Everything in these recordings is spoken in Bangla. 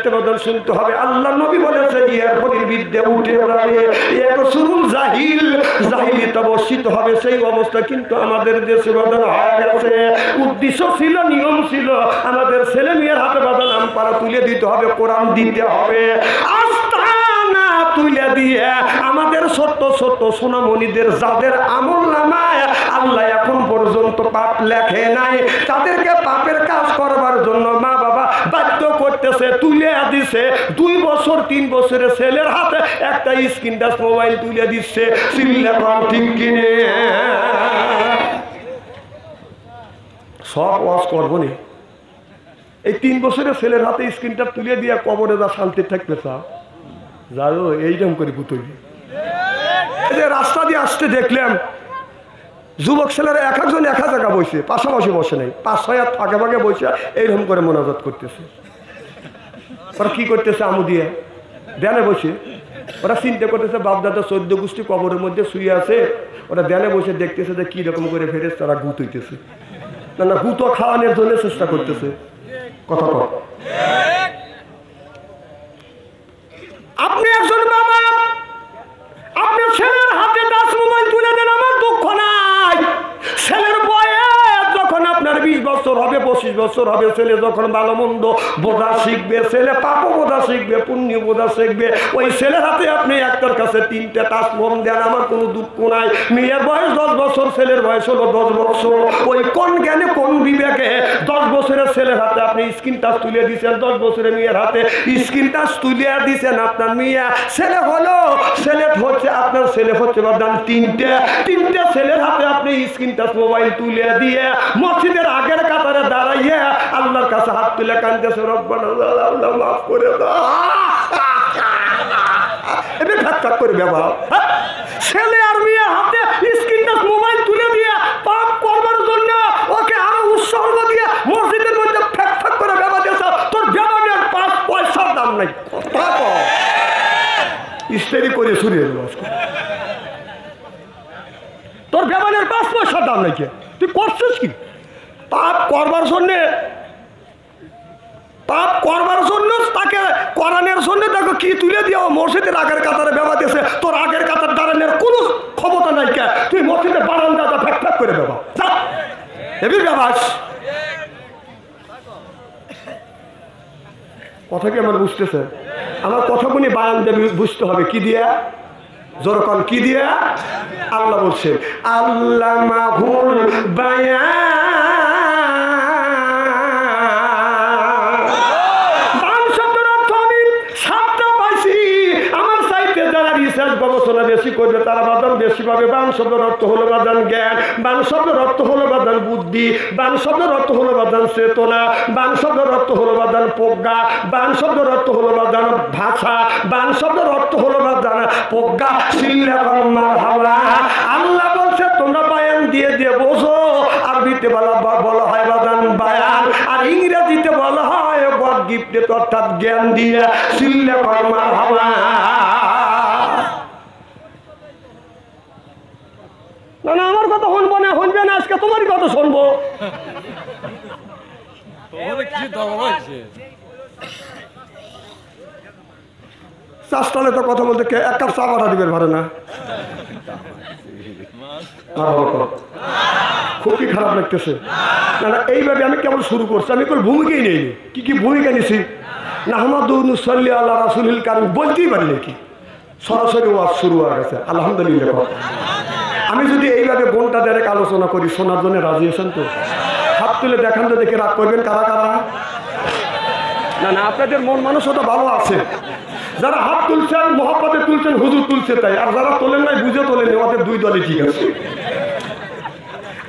নিয়ত বদল শুনতে হবে। আল্লাহ নবী বলেছে এরপরের বিদ্যে উঠে যাবে, এক শুরুল জাহিল, জাহিলিতে বর্ষিত হবে সেই অবস্থা কিন্তু আমাদের দেশে বদল হয়ে গেছে। উদ্দেশ্য ছিল, নিয়ম ছিল, আমাদের ছেলে মেয়ের হাতে বদল আমপারা তুলে দিতে হবে, কোরআন দিতে হবে। আস্তানা তুলে দিয়ে আমাদের ছোট্ট ছোট্ট সোনামণিদের যাদের আমল নামায় আল্লাহ এখন পর্যন্ত পাপ লেখে নাই, তাদেরকে পাপের কাজ করবার জন্য মা বাবা বাধ্য করতেছে, তুলে দিছে। 2 বছর 3 বছরের ছেলের হাতে একটা স্ক্রিন টাচ মোবাইল তুলে দিচ্ছে। ঠিক কিনে সব ওয়াজ করবো নি, এই 3 বছরের ছেলের হাতে স্ক্রিনটা তুলে দিয়ে কবরে যা শান্তি থাকবে তা যাও এইরকম করে বুতলি। এই যে রাস্তা দিয়ে আসতে দেখলাম যুবক ছেলেরা এক একজন এক জায়গা বসে, পাশাপাশি বসে নাই, 5-6 হাত ফাঁকে ফাঁকে বসে এইরকম করে মোনাজাত করতেছে। ওরা কি করতেছে? আমু দিয়ে ধ্যানে বসে ওরা চিন্তা করতেছে বাপদাদা 14 গোষ্ঠী কবরের মধ্যে শুয়ে আছে, ওরা ধ্যানে বসে দেখতেছে যে কি রকম করে ফেরেস তারা গুত হইতেছে। না না, গুতো খাওয়ানোর জন্য চেষ্টা করতেছে। কথা কর। আপনি একজন বাবা, আপনার ছেলের হাতে টাচ মোবাইল তুলে দেন, আমার দুঃখ নাই। ছেলের বয়স যখন আপনার 20 বছর হবে, 25 বছর হবে, ছেলে যখন ভালো মন্দ বোঝা শিখবে, ছেলে পাপও বোঝা শিখবে, পুণ্য বোঝা শিখবে, ওই ছেলের হাতে আপনি একটার কাছে 3টে টাচ ফোন দেন, আমার কোনো দুঃখ নাই। মেয়ের বয়স 10 বছর, ছেলের বয়স হলো 10 বছর, ওই কোন জ্ঞানে কোন বিবেকে 10 বছরের ছেলের হাতে আপনি স্ক্রিন টাচ তুলে দিচ্ছেন, 10 বছরের মেয়ের হাতে স্ক্রিন টাচ তুলে দিচ্ছেন। আপনার মেয়ে ছেলে হলো, ছেলে হচ্ছে আপনার ছেলে হচ্ছে বাদান 3টে ছেলের হাতে আপনি স্ক্রিন টাচ মোবাইল তুলে দিয়ে মসজিদের আগের কাতারে দাঁড়াইয়ে আল্লাহর কাছে হাত তুলে কাঁদতেছে, রব্বানা আল্লাহ মাফ করে দাও। এটা ঠাক করে ব্যবহার। ছেলে আর মেয়ের হাতে স্ক্রিন টাচ মোবাইল তুলে দিয়ে পাপ করবার জন্য ওকে আরো উৎসর্গ দিয়ে মসজিদের মধ্যে ফ্যাক করে ব্যবহার দিয়েছে। তোর ব্যবহারের 5 পয়সার দাম নাই। ইস্তেরি করে শুনিয়ে দেবো, তোর ব্যবহারের 5 পয়সার দাম নাই। কে তুই করছিস কি? পাপ করবার জন্যে, পাপ করবার জন্য তাকে কোরআনের জন্য দেখো কি তুলে দিও মসজিদের আগের কাতারে ব্যবহার দিয়েছে। তোর আগের কাতার দাঁড়ানোর কোনো ক্ষমতা নাই। কে তুই মসজিদের বারান্দাটা ফ্যাক করে ব্যবহার এবি ব্যবহার। কথা কি আমার বুঝতেছে? আমার কথাগুলি বায়ান দেবে, বুঝতে হবে কি দিয়া, জোরকন কি দিয়া? আল্লাহ বলছে আল্লাহ মাহুল বায়ান, গবেষণা বেশি করবে তারা বাদান বেশি পাবে। বান শব্দের অর্থ হলো বাদান জ্ঞান, বান শব্দের অর্থ হলো বাদান বুদ্ধি, বান শব্দের অর্থ হলো বাদান চেতনা, বান শব্দের অর্থ হলো বাদান প্রজ্ঞা, বান শব্দের অর্থ হলো বাদান ভাষা, বান শব্দের অর্থ হলো বাদান প্রজ্ঞা। আল্লাহ বলছে তোমরা বায়ান দিয়ে দিয়ে বোঝো। আরবিতে বলা হয় বাদান বায়ান, আর ইংরেজিতে বলা হয় গড গিফটেড, অর্থাৎ জ্ঞান দিয়ে সিল্লা কর্মা হাওয়া। না না, আমার কথা শুনবো না, শুনবে না, আজকে তোমারই কথা শুনবো। চাষটালে তো কথা বলতে 1 কাপ চা পাঠা দিবেন পারে না। খুবই খারাপ লাগতেছে। না না, এইভাবে আমি কেবল শুরু করছি, আমি কেবল ভূমিকাই নেইনি। কি ভূমিকা নিছি? না আহমদুল্লি আল্লাহ রাসুল কারণ বলতেই পারি নাকি, সরাসরি ওয়াজ শুরু হয়ে গেছে। আলহামদুলিল্লাহ। আমি যদি এইভাবে ঘন্টা দেড়েক আলোচনা করি, শোনার জন্য রাজি আছেন তো? হাত তুলে দেখান তো, দেখে রাগ করবেন কারা কারা। না না, আপনাদের মন মানসিকতা ভালো আছে। যারা হাত তুলছেন মহব্বতে তুলছেন, হুজুর তুলছে তাই, আর যারা তোলেন নাই বুঝে তোলেন, ওদের 2 দলই ঠিক আছে।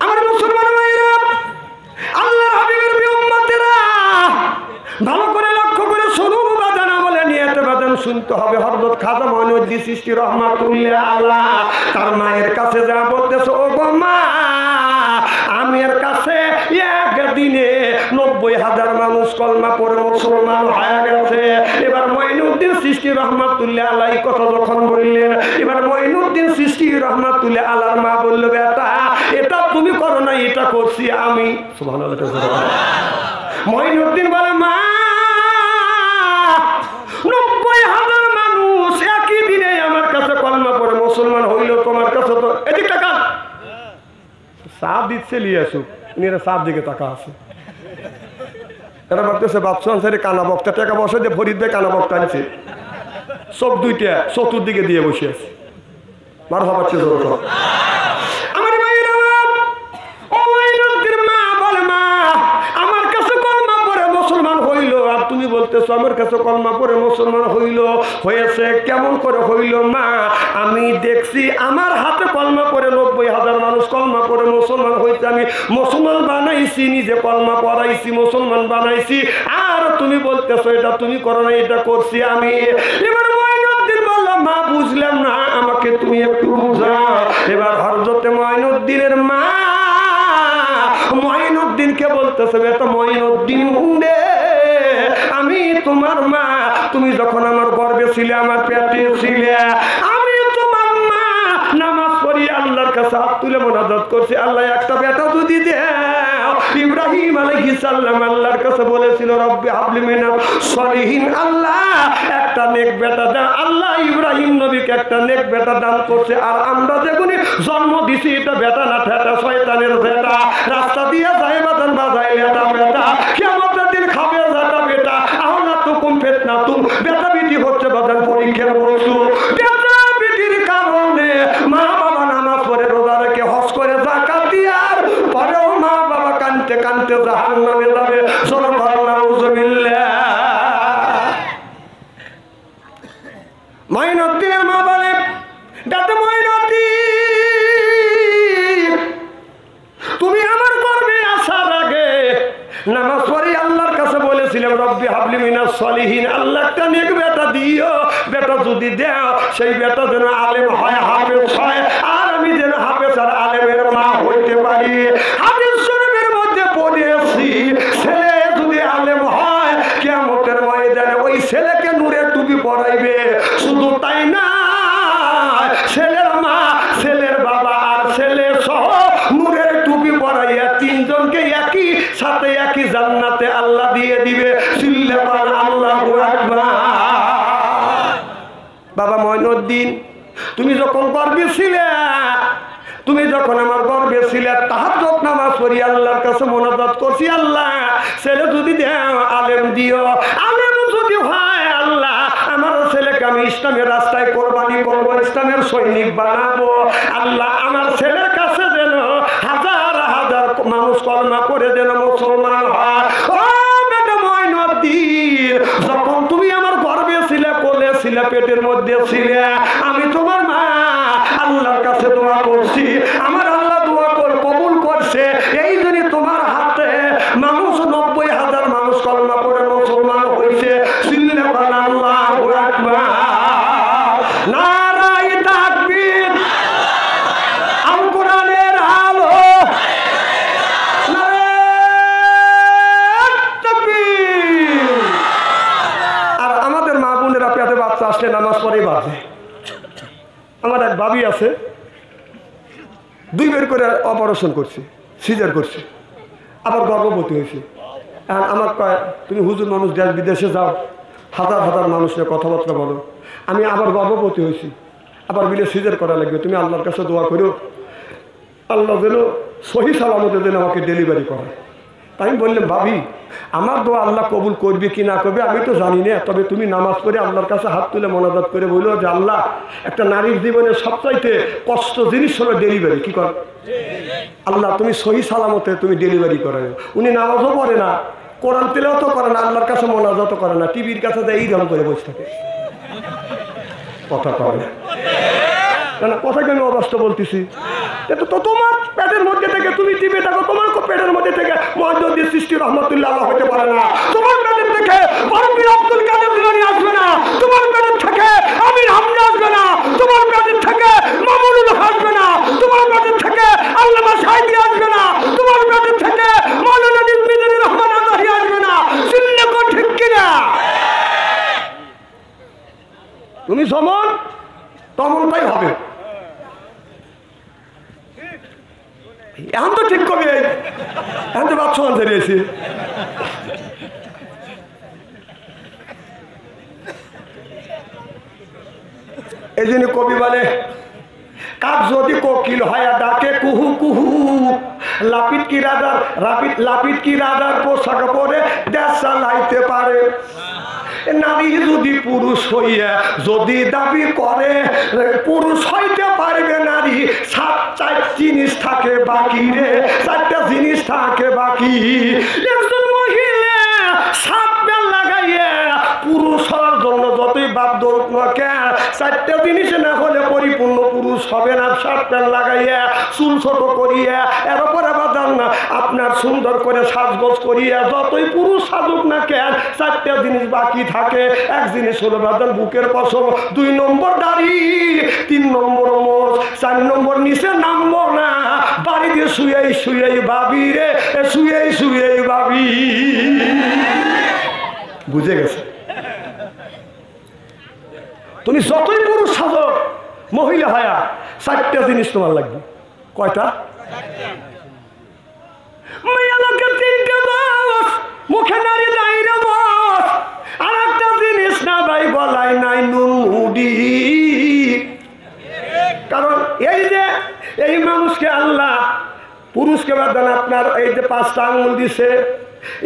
আমার মুসলমান ভাইরা, আল্লাহর হাবিবের উম্মতেরা ভালো করে লক্ষ্য করে শুনুন। বাদান আমলে নিয়তে বাদান শুনতে হবে। হযরত খাজা মঈনুদ্দিন চিশতি রাহমাতুল্লাহ আলাইহি তার মায়ের কাছে যা বলতেছে, ও গো মা, আমের কাছে একদিনে 90,000 মানুষ কলমা পড়ে মুসলমান হয়ে গেছে। এবার মঈনুদ্দিন চিশতি রাহমাতুল্লাহ আলাইহি কথা যখন বললেন, এবার মঈনুদ্দিন চিশতি রাহমাতুল্লাহ আলাইহির মা বলল, বেটা এটা তুমি করো না, এটা করছি আমি। সুবহানাল্লাহ। মঈনুদ্দিন বলে, মা মুসলমান হইল তোমার কাছে তো এদিক টাকা সাপ দিচ্ছে নিয়ে আসুক এরা সাপ দিকে টাকা আছে এরা ভাবতেছে বাপসু আনসারে কানা বক্তা টাকা বসে দিয়ে ফরিদ ভাই কানা বক্তা আনছে চোখ দুইটা চতুর্দিকে দিয়ে বসে আছে মার হবাচ্ছে আমার ভাইয়ের মা বলে মা আমার কাছে কলমা পড়ে মুসলমান হইল আর তুমি বলতেছো আমার কাছে কলমা পড়ে মুসলমান হইল হয়েছে কেমন করে হইল মা আমি দেখছি আমার হাতে কলমা পড়ে 90,000 মানুষ কলমা পড়ে মুসলমান হয়েছে আমি মুসলমান বানাইছি নিজে কলমা পড়াইছি মুসলমান বানাইছি আর তুমি বলতেছো এটা তুমি করো না এটা করছি আমি এবার মঈনুদ্দিন বলল মা বুঝলাম না আমাকে তুমি একটু বুঝাও এবার হযরতে মঈনুদ্দিনের মা মঈনুদ্দিনকে বলতেছে বেটা মঈনুদ্দিন রে আমি তোমার মা তুমি যখন আমার গর্ভে ছিলে আমার পেটে ছিলে আমি তোমার মা নামাজ পড়ি আল্লাহর কাছে হাত তুলে মুনাজাত করছি আল্লাহ একটা বেটা যদি দাও ইব্রাহিম আলাইহিস সালাম আল্লাহর কাছে বলেছিল রব্বি হাবলি মিনাস সলিহিন আল্লাহ একটা নেক বেটা দাও আল্লাহ ইব্রাহিম নবীকে একটা নেক বেটা দান করছে আর আমরা যেগুনি জন্ম দিছি এটা বেটা না ঠেটা শয়তানের বেটা রাস্তা দিয়ে যায় বাজান বাজায় এটা বেটা কিয়ামতের দিন খাবে যাটা বেটা আহলা তুকুম ফিতনা তুম বেটা বিটি হচ্ছে বাজান পরীক্ষার বস্তু বেটা বিটির কারণে মা বাবা নামাজ পড়ে রোজা রেখে হজ করে যাকাত দিয়ার পরেও মা বাবা কানতে কানতে জাহান্নামে যাবে সুবহানাল্লাহ মঈনুদ্দিনের মা বলে দাদা মঈনুদ্দিন তুমি আমার গর্ভে আসার আগে নামাজ পড়ি আল্লাহর কাছে বলেছিলাম রব্বি হাবলি মিনাস সলিহিন আল্লাহ একটা নেক বেটা দিও বেটা যদি দাও সেই বেটা যেন আলেম হয় হাফেজ হয় আর আমি যেন হাফেজ আর আলেমের মা হইতে পারি হাদিস শরীফের মধ্যে পড়েছি ছেলে যদি আলেম হয় কিয়ামতের ময়দানে ওই ছেলেকে নূরের টুপি পরাইবে শুধু তাই না ছেলের মা ছেলের বাবা আর ছেলে সহ নূরের টুপি পরাইয়া তিনজনকে একই সাথে একই জান্নাতে আল্লাহ দিয়ে দিবে সিল্লাপার আল্লাহু আকবার বাবা মঈনুদ্দিন তুমি যখন গর্ভে ছিলে তুমি যখন আমার গর্ভে ছিলে তাহাজ্জুদ নামাজ পড়ি আল্লাহর কাছে মুনাজাত করছি আল্লাহ ছেলে যদি দাও আলেম দিও আলেম যদি হয় আল্লাহ আমার ছেলেকে আমি ইসলামের রাস্তায় কোরবানি করবো ইসলামের সৈনিক বানাবো আল্লাহ আমার ছেলের কাছে যেন হাজার হাজার মানুষ কলমা করে যেন মুসলমান হয় ও বেটা মঈনুদ্দিন যখন তুমি আমার গর্ভে ছিলে কোলে ছিলে পেটের মধ্যে ছিলে আমি তোমার মা আল্লাহর কাছে দোয়া করছি আমার আল্লাহ দোয়া কবুল করছে এই জন্য তোমার হাতে মানুষ 90,000 মানুষ কলমা পড়ে মুসলমান হয়েছে সিল্লাল্লাহু আল্লাহু আকবার নারায়ে তাকবীর আল কোরআনের আলো নারায়ে তাকবীর আর আমাদের মা বোনেরা পেটে বাচ্চা আসলে নামাজ পড়েই বাজে আমার এক ভাবি আছে 2 বের করে অপারেশন করছে সিজার করছে আবার গর্ভবতী হয়েছে এখন আমার কয় তুমি হুজুর মানুষ দেশ বিদেশে যাও হাজার হাজার মানুষের কথাবার্তা বলো আমি আবার গর্ভবতী হয়েছি আবার বিলে সিজার করা লাগবে তুমি আল্লাহর কাছে দোয়া করো আল্লাহ যেন সহি সালামতে যেন আমাকে ডেলিভারি করে তাই আমি বললাম ভাবি আমার দোয়া আল্লাহ কবুল করবে কি না করবে আমি তো জানি না তবে তুমি নামাজ পড়ে আল্লাহর কাছে হাত তুলে মোনাজাত করে বললো যে আল্লাহ একটা নারীর জীবনে সবচাইতে কষ্ট জিনিস হলো ডেলিভারি কি কর আল্লাহ তুমি সহি সালামতে তুমি ডেলিভারি করে উনি নামাজও পড়ে না কোরআন তেলাওয়াতও করে না আল্লাহর কাছে মোনাজাতও করে না টিভির কাছে যায় এই ধরন করে বসে থাকে কথা কয় না কথা কেন অবস্থা বলতেছি তো তোমার পেটের মধ্যে থেকে তুমি টিপে থাকো তোমার পেটের মধ্যে থেকে মুহাদ্দিস সৃষ্টি রহমাতুল্লাহ আলাইহি হতে পারে না তোমার পেটের থেকে বরফির আব্দুল কাদের জিলানী আসবে না তোমার পেটের থেকে আমির হামজা আসবে না তোমার পেটের থেকে মামুনুল আসবে না তোমার পেটের থেকে আল্লামা সাইদি আসবে না তোমার পেটের থেকে মাওলানা মিজানুর রহমান আজহারি আসবে না চিল্লা কো ঠিক কিনা তুমি সমান তমনটাই হবে এখন তো ঠিক কবে এখন তো বাচ্চা আনতে রয়েছে এই জন্য কবি বলে কাক যদি কোকিল হয়ে ডাকে কুহু কুহু, লাপিত কি রাজার পোশাক পরে দেশ চালাইতে পারে। নারী যদি পুরুষ হইয়া যদি দাবি করে পুরুষ হইতে পারবে নারী, চারটা জিনিস থাকে বাকি রে, চারটা জিনিস থাকে বাকি। একজন মহিলা সাত বেল লাগাইয়া পুরুষ হওয়ার জন্য যতই বাপ দৌড় না কেন, চারটা জিনিস না হলে পরিপূর্ণ পুরুষ হবে না। সাত বেল লাগাইয়া চুল ছোট করিয়া এর উপরে বাদান না আপনার সুন্দর করে সাজগোজ করিয়া যতই পুরুষ সাজুক না কেন, চারটা জিনিস বাকি থাকে। এক জিনিস হলো বাদান বুকের পশম, 2 নম্বর দাড়ি, 3 নম্বর মোষ, 4 নম্বর নিচে নামবো না, বাড়িতে শুয়েই শুয়েই ভাবি রে, শুয়েই শুয়েই ভাবি। বুঝে গেছে? তুমি যতই পুরুষ সাজো মহিলা হয়া, 4টা জিনিস তোমার লাগবে। কয়টা? মুখে নারী নাই রে বস, আর একটা জিনিস না ভাই বলাই নাই নুডি। কারণ এই যে এই মানুষকে আল্লাহ পুরুষকে বাদান আপনার এই যে 5টা আঙুল দিছে,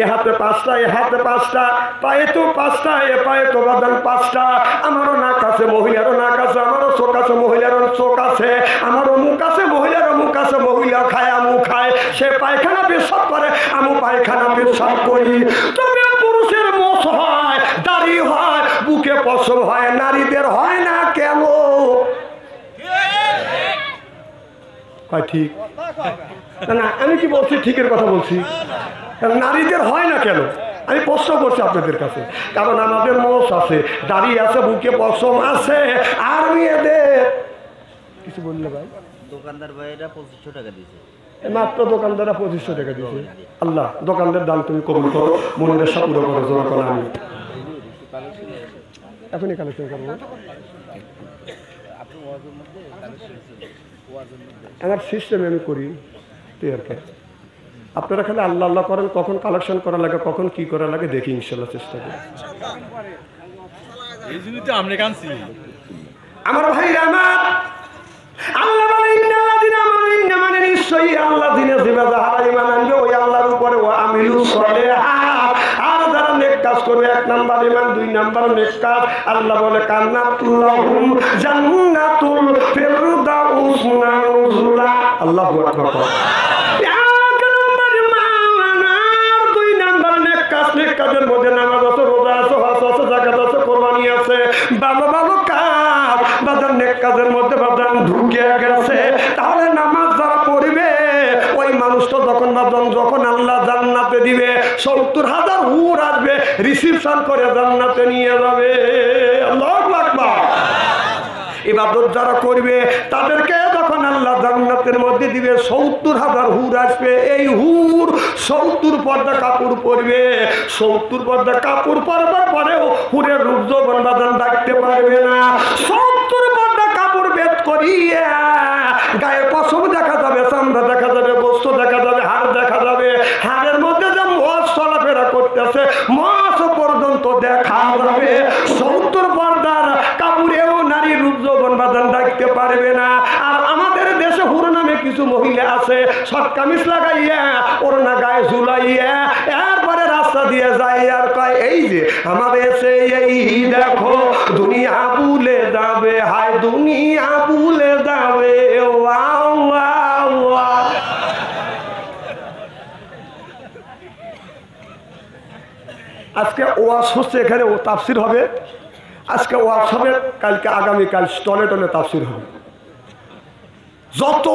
এ হাতে 5টা, এ হাতে 5টা, পায়ে তো 5টা, এ পায়ে তো বাদান 5টা। আমারও নাক আছে, মহিলারও নাক আছে, আমারও চোখ আছে, মহিলারও চোখ আছে, আমারও মুখ আছে, মহিলারও মুখ আছে। মহিলা খায়, আমু খায়, সে পায়খানা পেশাব করে, আমু পায়খানা পেশাব করি। তবে পুরুষের মোষ হয়, দাড়ি হয়, বুকে পশম হয়, নারীদের হয় না কেন? ঠিক না? আমি কি বলছি? ঠিকের কথা বলছি। নারীদের হয় না কেন? আমি প্রশ্ন করছি আপনাদের কাছে। কারণ আমাদের মোষ আছে, দাড়ি আছে, বুকে পশম আছে, আর মেয়েদের কিছু বললে ভাই দোকানদার ভাইরা 2500 টাকা দিয়েছে, মাত্র দোকানদাররা 2500 টাকা দিয়েছে। আল্লাহ দোকানদার দাম তুমি কবুল করো, মনের আশা পুরো করো, জোর করো। আমি এখনই কালেকশন করবো। আমার সিস্টেম আমি করি কে। আপনারা খালি আল্লাহ আল্লাহ করেন, কখন কালেকশন করা লাগে, কখন কি করা লাগে দেখি, ইনশাল্লাহ চেষ্টা করি। আমার ভাই আমার আল্লাহ বলে মানে নিশ্চয়ই আল্লাহ দিনে যারা ঈমান আনবে ওই আল্লাহর উপরে ও আমিলু সলিহাত, আর যারা নেক কাজ করবে, 1 নাম্বার ঈমান, 2 নাম্বার নেক কাজ। আল্লাহ বলে কান্নাতুল্লাহুম জান্নাতুল ফিরদাউস নুজুলা। আল্লাহু আকবার। 1 নাম্বার ঈমান, আর 2 নাম্বার নেক কাজ। নেক কাজের মধ্যে নামাজ আছে, রোজা আছে, হজ আছে, যাকাত আছে, কোরবানি আছে, ভালো ভালো কাজ বাজার নেক কাজের মধ্যে বাজার ঢুকে গেছে। তাহলে নামাজ যারা পড়বে ওই মানুষটা যখন আল্লাহ জান্নাতে দিবে, 70,000 হুর আসবে, রিসিপশন করে জান্নাতে নিয়ে যাবে। আল্লাহু আকবার। ইবাদত যারা করবে তাদেরকে যখন আল্লাহ জান্নাতের মধ্যে দিবে, 70,000 হুর আসবে। এই হুর 70 পর্দা কাপড় পরবে। 70 পর্দা কাপড় পরবার পরেও হুরের রূপ যৌবন বাদান ডাকতে পারবে না। 70 পর্দা কাপড় বেদ করিয়ে গায়ে পশম দেখা যাবে, চামড়া দেখা যাবে, গোস্ত দেখা যাবে, হাড় দেখা যাবে। হাড়ের মধ্যে যে মোষ চলাফেরা করতেছে, মোষ পর্যন্ত দেখা যাবে। 70 পর্দার কাপড়েও নারীর রূপ যৌবন বাদান ডাকতে পারবে না। আর আমাদের দেশে হুর নামে কিছু মহিলা আছে, শর্ট কামিজ লাগাইয়া ওড়না গায়ে ঝুলাইয়া এরপরে রাস্তা দিয়ে যায় আর কয় এই যে আমাদের এসে এই দেখো দুনিয়া ভুলে যাবে, হায় দুনিয়া ভুলে যাবে। Wow wow wow. আজকে ওয়াজ হচ্ছে, এখানে ও তাফসির হবে। আজকে ওয়াজ হবে, কালকে আগামীকাল টলে টলে তাফসির হবে। যত